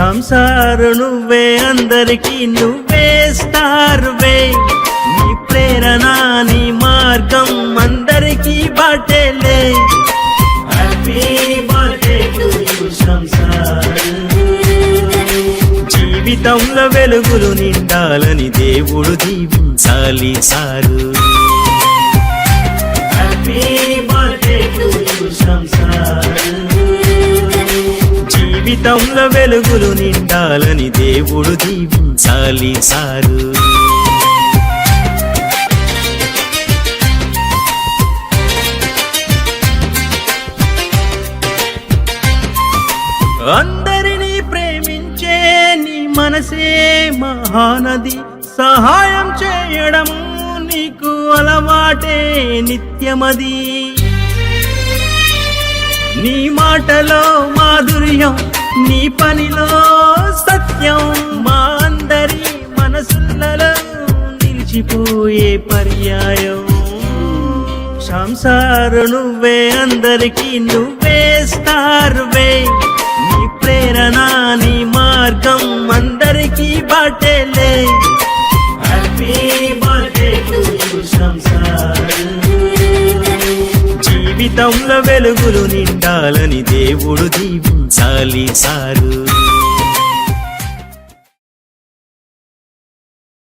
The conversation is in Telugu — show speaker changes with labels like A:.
A: సంసారు నువ్వే అందరికీ నువ్వే స్టార్వే నీ ప్రేరణ నీ మార్గం అందరికీ బాటేలే happy birthday to you Sansar జీవితంలో వెలుగులు నిండాలని దేవుడు దీవించాలి sir happy birthday to you Sansar జీవితంలో వెలుగులు నిండాలని దేవుడు దీవించాలి సారు అందరినీ ప్రేమించే నీ మనసే మహానది సహాయం చేయడం నీకు అలవాటే నిత్యమది నీ మాటలో మాధుర్యం నీ పనిలో సత్యం మా అందరి మనసులలో నిలిచిపోయే పర్యాయం సంసారు నువ్వే అందరికీ నువ్వే స్టార్వే నీ ప్రేరణ నీ మార్గం అందరికీ బాటేలే happy birthday to you Sansar జీవితంలో వెలుగులు నిండాలని దేవుడు దీవించాలి సారు